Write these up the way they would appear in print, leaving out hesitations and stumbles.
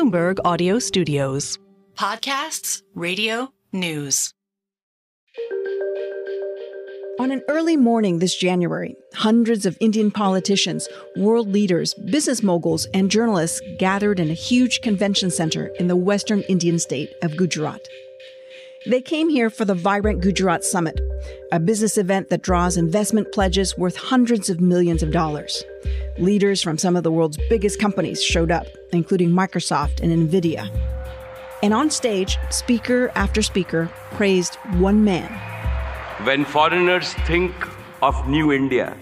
Bloomberg Audio Studios. Podcasts, radio, news. On an early morning this January, hundreds of Indian politicians, world leaders, business moguls, and journalists gathered in a huge convention center in the western Indian state of Gujarat. They came here for the Vibrant Gujarat Summit, a business event that draws investment pledges worth hundreds of millions of dollars. Leaders from some of the world's biggest companies showed up, including Microsoft and NVIDIA. And on stage, speaker after speaker praised one man. When foreigners think of New India,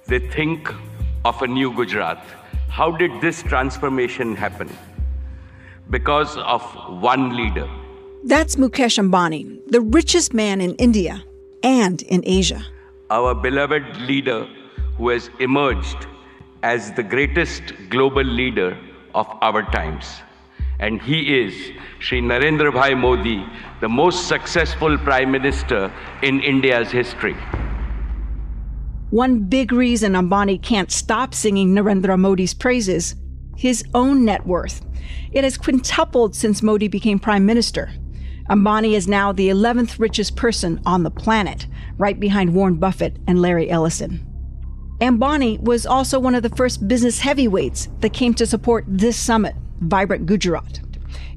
they think of a new Gujarat. How did this transformation happen? Because of one leader. That's Mukesh Ambani, the richest man in India and in Asia. Our beloved leader who has emerged as the greatest global leader of our times. And he is Shri Narendra Modi, the most successful Prime Minister in India's history. One big reason Ambani can't stop singing Narendra Modi's praises, his own net worth. It has quintupled since Modi became Prime Minister. Ambani is now the 11th richest person on the planet, right behind Warren Buffett and Larry Ellison. Ambani was also one of the first business heavyweights that came to support this summit, Vibrant Gujarat.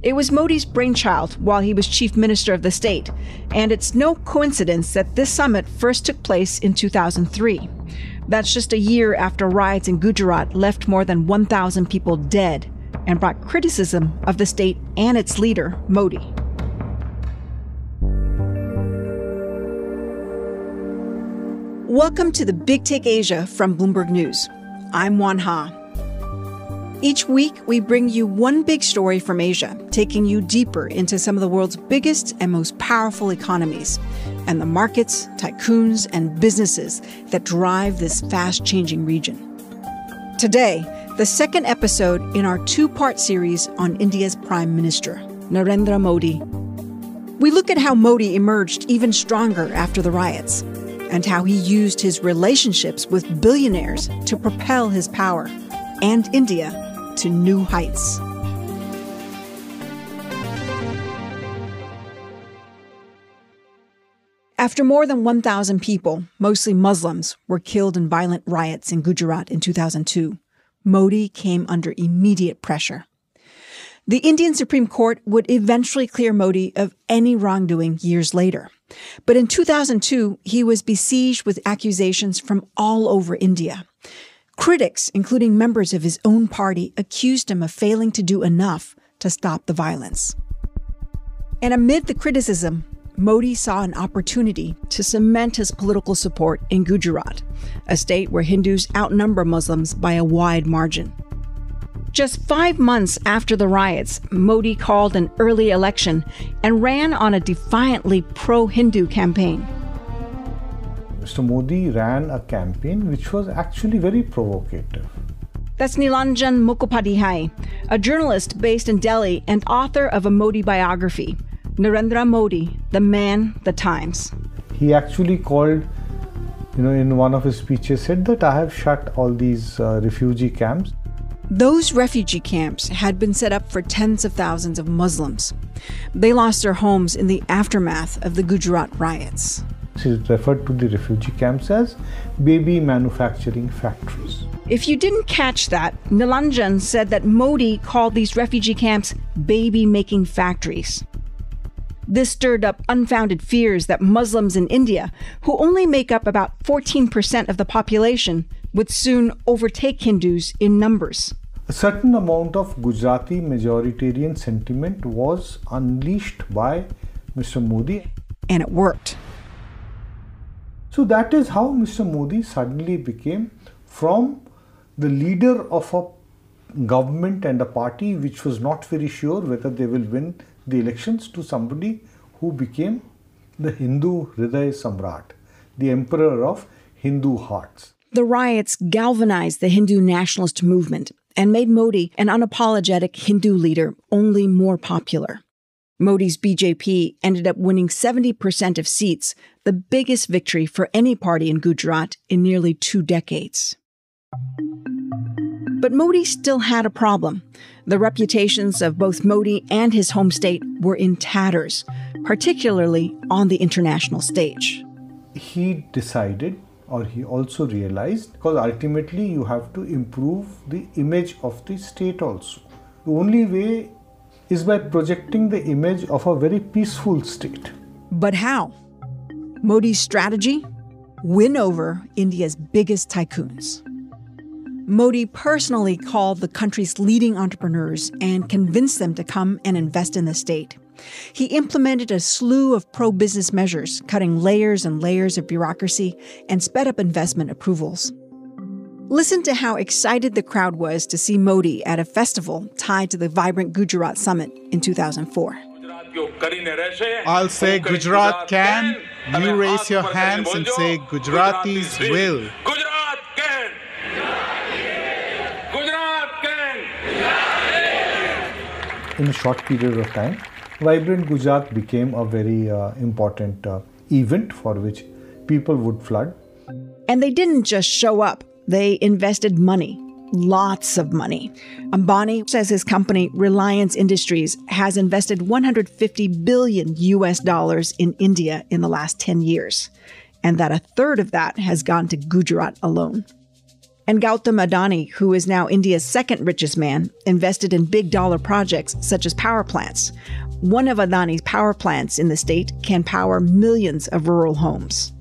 It was Modi's brainchild while he was chief minister of the state, and it's no coincidence that this summit first took place in 2003. That's just a year after riots in Gujarat left more than 1,000 people dead and brought criticism of the state and its leader, Modi. Welcome to the Big Take Asia from Bloomberg News. I'm Oanh Ha. Each week, we bring you one big story from Asia, taking you deeper into some of the world's biggest and most powerful economies, and the markets, tycoons, and businesses that drive this fast-changing region. Today, the second episode in our two-part series on India's Prime Minister, Narendra Modi. We look at how Modi emerged even stronger after the riots, and how he used his relationships with billionaires to propel his power and India to new heights. After more than 1,000 people, mostly Muslims, were killed in violent riots in Gujarat in 2002, Modi came under immediate pressure. The Indian Supreme Court would eventually clear Modi of any wrongdoing years later. But in 2002, he was besieged with accusations from all over India. Critics, including members of his own party, accused him of failing to do enough to stop the violence. And amid the criticism, Modi saw an opportunity to cement his political support in Gujarat, a state where Hindus outnumber Muslims by a wide margin. Just 5 months after the riots, Modi called an early election and ran on a defiantly pro-Hindu campaign. Mr. Modi ran a campaign which was actually very provocative. That's Nilanjan Mukhophadyay, a journalist based in Delhi and author of a Modi biography, Narendra Modi, The Man, the Times. He actually called, in one of his speeches, said that I have shut all these refugee camps. Those refugee camps had been set up for tens of thousands of Muslims. They lost their homes in the aftermath of the Gujarat riots. He referred to the refugee camps as baby manufacturing factories. If you didn't catch that, Nilanjan said that Modi called these refugee camps baby-making factories. This stirred up unfounded fears that Muslims in India, who only make up about 14% of the population, would soon overtake Hindus in numbers. A certain amount of Gujarati majoritarian sentiment was unleashed by Mr. Modi. And it worked. So that is how Mr. Modi suddenly became, from the leader of a government and a party which was not very sure whether they will win the elections, to somebody who became the Hindu Hriday Samrat, the emperor of Hindu hearts. The riots galvanized the Hindu nationalist movement and made Modi, an unapologetic Hindu leader, only more popular. Modi's BJP ended up winning 70% of seats, the biggest victory for any party in Gujarat in nearly 2 decades. But Modi still had a problem. The reputations of both Modi and his home state were in tatters, particularly on the international stage. He decided, or he also realized, because ultimately you have to improve the image of the state also. The only way is by projecting the image of a very peaceful state. But how? Modi's strategy? Win over India's biggest tycoons. Modi personally called the country's leading entrepreneurs and convinced them to come and invest in the state. He implemented a slew of pro-business measures, cutting layers and layers of bureaucracy, and sped up investment approvals. Listen to how excited the crowd was to see Modi at a festival tied to the vibrant Gujarat summit in 2004. I'll say Gujarat can. You raise your hands and say Gujaratis will. Gujarat can! Gujarat can! In a short period of time, Vibrant Gujarat became a very important event for which people would flood. And they didn't just show up. They invested money. Lots of money. Ambani says his company, Reliance Industries, has invested $150 billion in India in the last 10 years, and that a third of that has gone to Gujarat alone. And Gautam Adani, who is now India's second richest man, invested in big dollar projects such as power plants. One of Adani's power plants in the state can power millions of rural homes.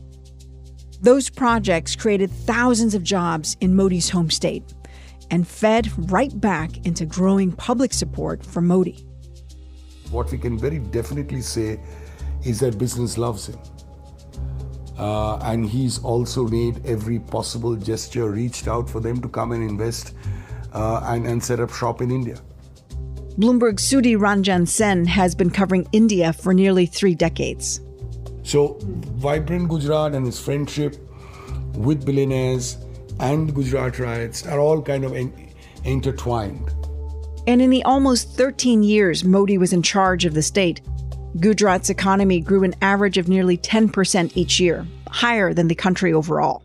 Those projects created thousands of jobs in Modi's home state and fed right back into growing public support for Modi. What we can very definitely say is that business loves him. And he's also made every possible gesture, reached out for them to come and invest and set up shop in India. Bloomberg's Sudhi Ranjan Sen has been covering India for nearly 3 decades. So, Vibrant Gujarat and his friendship with billionaires and Gujarat riots are all kind of intertwined. And in the almost 13 years Modi was in charge of the state, Gujarat's economy grew an average of nearly 10% each year, higher than the country overall.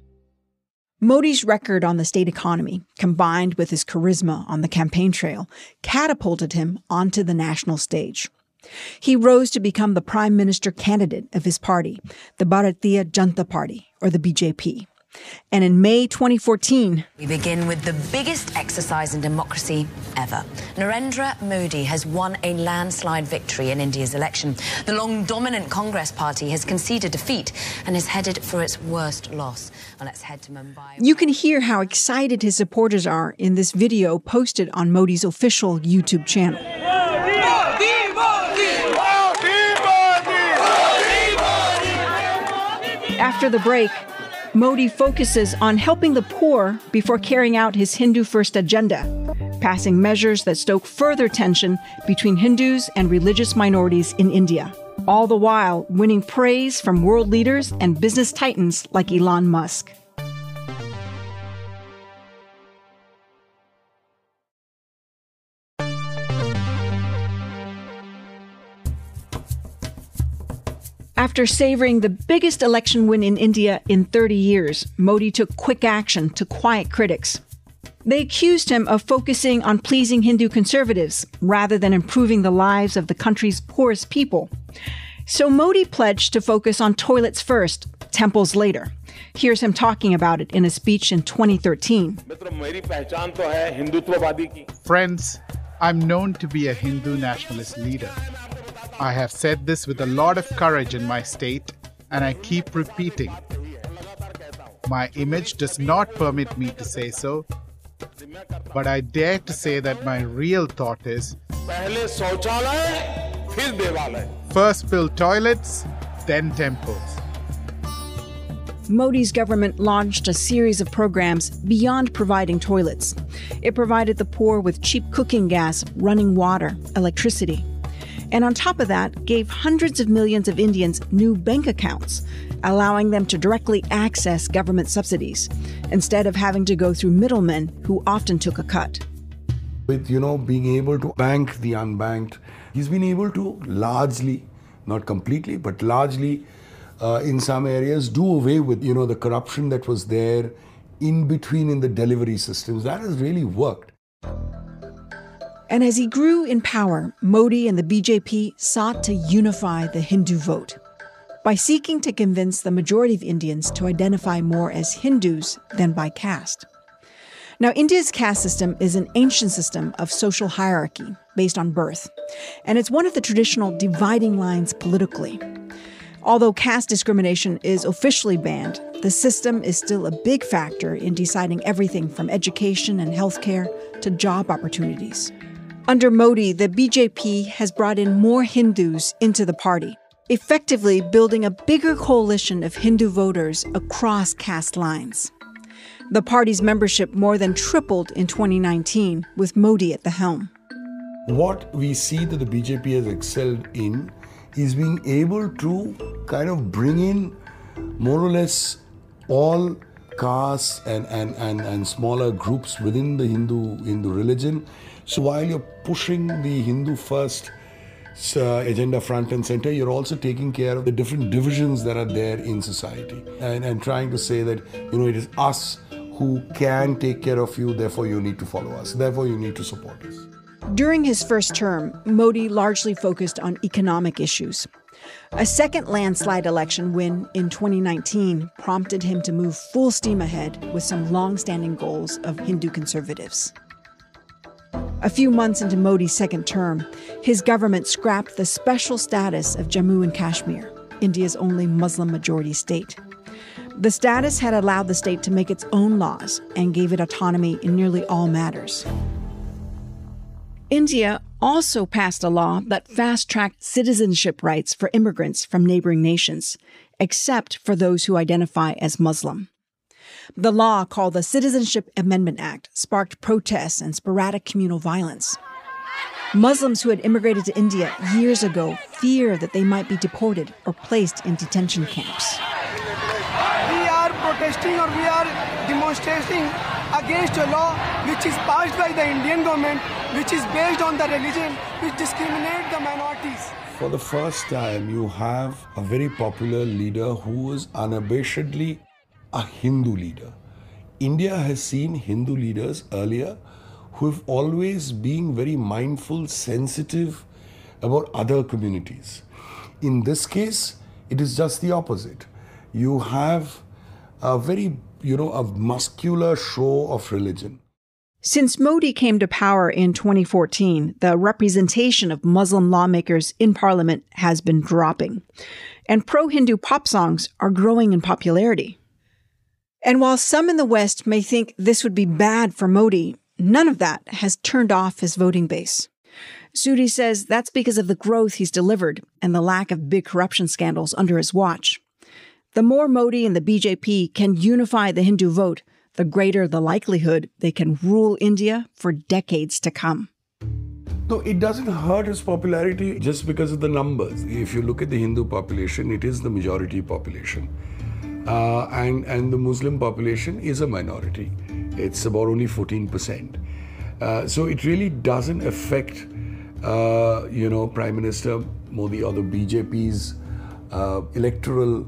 Modi's record on the state economy, combined with his charisma on the campaign trail, catapulted him onto the national stage. He rose to become the prime minister candidate of his party, the Bharatiya Janata Party, or the BJP. And in May 2014, we begin with the biggest exercise in democracy ever. Narendra Modi has won a landslide victory in India's election. The long dominant Congress party has conceded defeat and is headed for its worst loss. Well, let's head to Mumbai. You can hear how excited his supporters are in this video posted on Modi's official YouTube channel. After the break, Modi focuses on helping the poor before carrying out his Hindu first agenda, passing measures that stoke further tension between Hindus and religious minorities in India, all the while winning praise from world leaders and business titans like Elon Musk. After savoring the biggest election win in India in 30 years, Modi took quick action to quiet critics. They accused him of focusing on pleasing Hindu conservatives rather than improving the lives of the country's poorest people. So Modi pledged to focus on toilets first, temples later. Here's him talking about it in a speech in 2013. Friends, I'm known to be a Hindu nationalist leader. I have said this with a lot of courage in my state, and I keep repeating. My image does not permit me to say so, but I dare to say that my real thought is, first build toilets, then temples. Modi's government launched a series of programs beyond providing toilets. It provided the poor with cheap cooking gas, running water, electricity. And on top of that, gave hundreds of millions of Indians new bank accounts, allowing them to directly access government subsidies, instead of having to go through middlemen who often took a cut. With, being able to bank the unbanked, he's been able to largely, not completely, but largely, in some areas, do away with, the corruption that was there in between in the delivery systems. That has really worked. And as he grew in power, Modi and the BJP sought to unify the Hindu vote by seeking to convince the majority of Indians to identify more as Hindus than by caste. Now, India's caste system is an ancient system of social hierarchy based on birth, and it's one of the traditional dividing lines politically. Although caste discrimination is officially banned, the system is still a big factor in deciding everything from education and healthcare to job opportunities. Under Modi, the BJP has brought in more Hindus into the party, effectively building a bigger coalition of Hindu voters across caste lines. The party's membership more than tripled in 2019 with Modi at the helm. What we see that the BJP has excelled in is being able to kind of bring in more or less all castes and smaller groups within the Hindu religion. So while you're pushing the Hindu first agenda front and center, you're also taking care of the different divisions that are there in society and trying to say that, it is us who can take care of you, therefore you need to follow us, therefore you need to support us. During his first term, Modi largely focused on economic issues. A second landslide election win in 2019 prompted him to move full steam ahead with some long-standing goals of Hindu conservatives. A few months into Modi's second term, his government scrapped the special status of Jammu and Kashmir, India's only Muslim-majority state. The status had allowed the state to make its own laws and gave it autonomy in nearly all matters. India also passed a law that fast-tracked citizenship rights for immigrants from neighboring nations, except for those who identify as Muslim. The law, called the Citizenship Amendment Act, sparked protests and sporadic communal violence. Muslims who had immigrated to India years ago fear that they might be deported or placed in detention camps. We are protesting or we are demonstrating against a law which is passed by the Indian government, which is based on the religion, which discriminates the minorities. For the first time, you have a very popular leader who is unabashedly a Hindu leader. India has seen Hindu leaders earlier who have always been very mindful, sensitive about other communities. In this case, it is just the opposite. You have a very, a muscular show of religion. Since Modi came to power in 2014, the representation of Muslim lawmakers in parliament has been dropping, and pro-Hindu pop songs are growing in popularity. And while some in the West may think this would be bad for Modi, none of that has turned off his voting base. Sudhi says that's because of the growth he's delivered and the lack of big corruption scandals under his watch. The more Modi and the BJP can unify the Hindu vote, the greater the likelihood they can rule India for decades to come. No, it doesn't hurt his popularity just because of the numbers. If you look at the Hindu population, it is the majority population. And the Muslim population is a minority. It's about only 14%. So it really doesn't affect, Prime Minister Modi or the BJP's electoral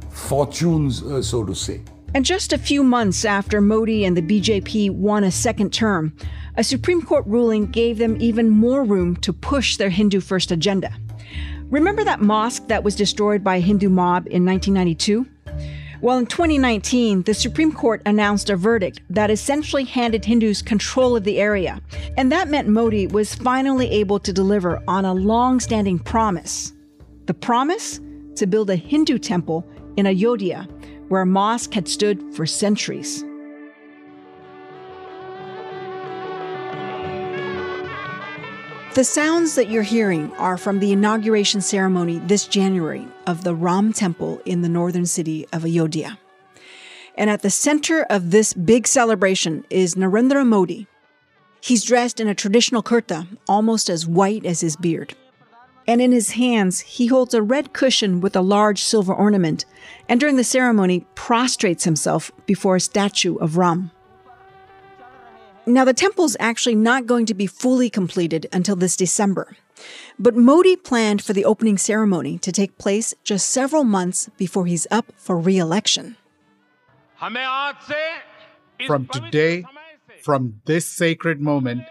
fortunes, so to say. And just a few months after Modi and the BJP won a second term, a Supreme Court ruling gave them even more room to push their Hindu-first agenda. Remember that mosque that was destroyed by a Hindu mob in 1992? Well, in 2019, the Supreme Court announced a verdict that essentially handed Hindus control of the area. And that meant Modi was finally able to deliver on a long-standing promise. The promise? To build a Hindu temple in Ayodhya, where a mosque had stood for centuries. The sounds that you're hearing are from the inauguration ceremony this January of the Ram Temple in the northern city of Ayodhya. And at the center of this big celebration is Narendra Modi. He's dressed in a traditional kurta, almost as white as his beard. And in his hands, he holds a red cushion with a large silver ornament, and during the ceremony, prostrates himself before a statue of Ram. Now, the temple's actually not going to be fully completed until this December, but Modi planned for the opening ceremony to take place just several months before he's up for re-election. From today, from this sacred moment,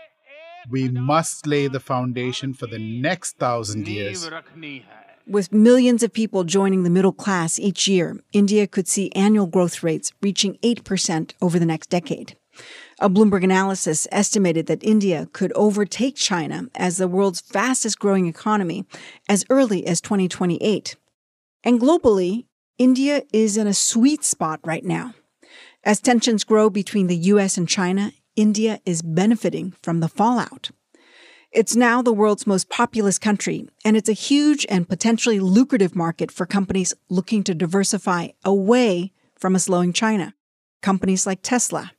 We must lay the foundation for the next 1,000 years. With millions of people joining the middle class each year, India could see annual growth rates reaching 8% over the next decade. A Bloomberg analysis estimated that India could overtake China as the world's fastest growing economy as early as 2028. And globally, India is in a sweet spot right now. As tensions grow between the U.S. and China, India is benefiting from the fallout. It's now the world's most populous country, and it's a huge and potentially lucrative market for companies looking to diversify away from a slowing China. Companies like Tesla.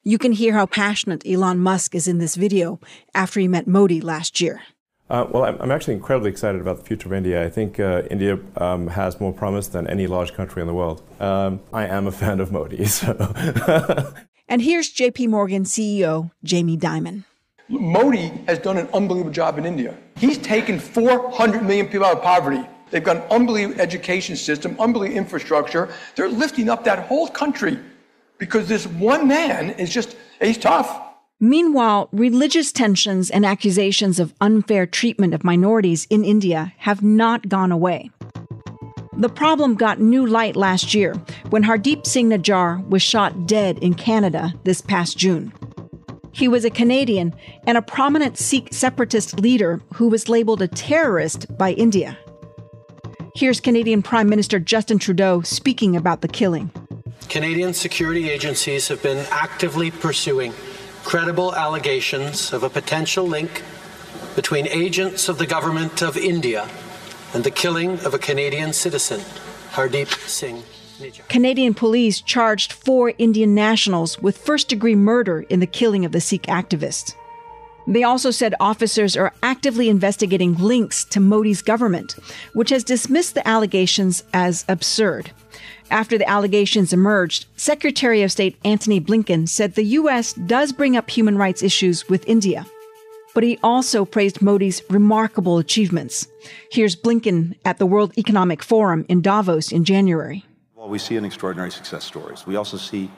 You can hear how passionate Elon Musk is in this video after he met Modi last year. Well, I'm actually incredibly excited about the future of India. I think India has more promise than any large country in the world. I am a fan of Modi. So. And here's JP Morgan CEO Jamie Dimon. Modi has done an unbelievable job in India. He's taken 400 million people out of poverty. They've got an unbelievable education system, unbelievable infrastructure. They're lifting up that whole country because this one man is he's tough. Meanwhile, religious tensions and accusations of unfair treatment of minorities in India have not gone away. The problem got new light last year when Hardeep Singh Najjar was shot dead in Canada this past June. He was a Canadian and a prominent Sikh separatist leader who was labeled a terrorist by India. Here's Canadian Prime Minister Justin Trudeau speaking about the killing. Canadian security agencies have been actively pursuing credible allegations of a potential link between agents of the government of India and the killing of a Canadian citizen, Hardeep Singh Najjar. Canadian police charged 4 Indian nationals with first-degree murder in the killing of the Sikh activist. They also said officers are actively investigating links to Modi's government, which has dismissed the allegations as absurd. After the allegations emerged, Secretary of State Antony Blinken said the U.S. does bring up human rights issues with India. But he also praised Modi's remarkable achievements. Here's Blinken at the World Economic Forum in Davos in January. Well, we see an extraordinary success stories. We also see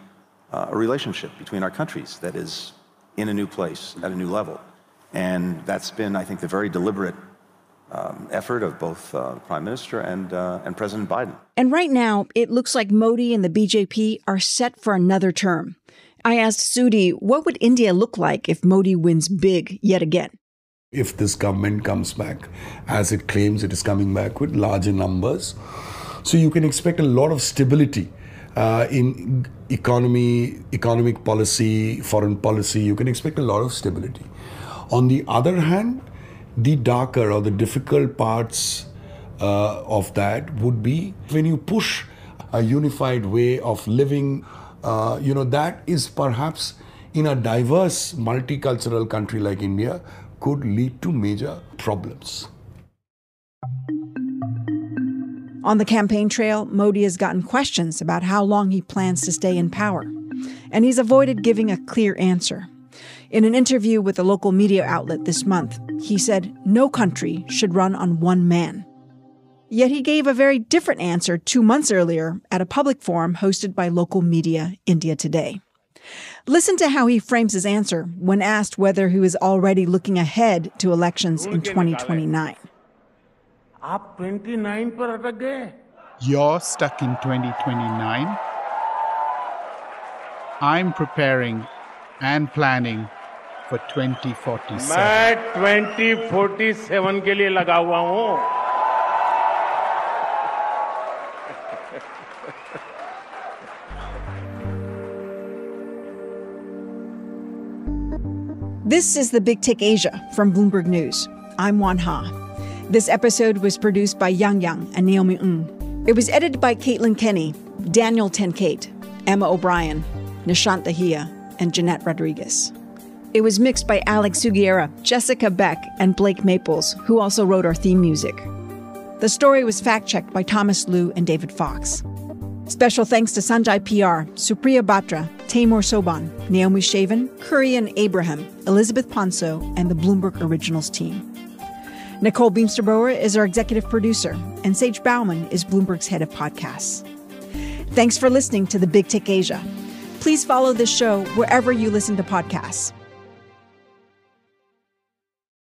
a relationship between our countries that is in a new place, at a new level. And that's been, I think, the very deliberate effort of both Prime Minister and President Biden. And right now, it looks like Modi and the BJP are set for another term. I asked Sudhi, what would India look like if Modi wins big yet again? If this government comes back, as it claims it is coming back with larger numbers, so you can expect a lot of stability in economic policy, foreign policy. You can expect a lot of stability. On the other hand, the darker or the difficult parts of that would be when you push a unified way of living, that is perhaps in a diverse multicultural country like India could lead to major problems. On the campaign trail, Modi has gotten questions about how long he plans to stay in power, and he's avoided giving a clear answer. In an interview with a local media outlet this month, he said no country should run on one man. Yet he gave a very different answer 2 months earlier at a public forum hosted by local media India Today. Listen to how he frames his answer when asked whether he was already looking ahead to elections in 2029. You're stuck in 2029. I'm preparing and planning for 2047. मैं 2047 के लिए लगा हुआ हूं. This is the Big Take Asia from Bloomberg News. I'm Oanh Ha. This episode was produced by Yang Yang and Naomi Ng. It was edited by Caitlin Kenny, Daniel Tenkate, Emma O'Brien, Nishant Dahiya, and Jeanette Rodriguez. It was mixed by Alex Sugiera, Jessica Beck, and Blake Maples, who also wrote our theme music. The story was fact-checked by Thomas Liu and David Fox. Special thanks to Sanjay PR, Supriya Batra, Taimur Soban, Naomi Shaven, Kurian Abraham, Elizabeth Ponso, and the Bloomberg Originals team. Nicole Beamster-Bower is our executive producer, and Sage Bauman is Bloomberg's head of podcasts. Thanks for listening to The Big Take Asia. Please follow this show wherever you listen to podcasts.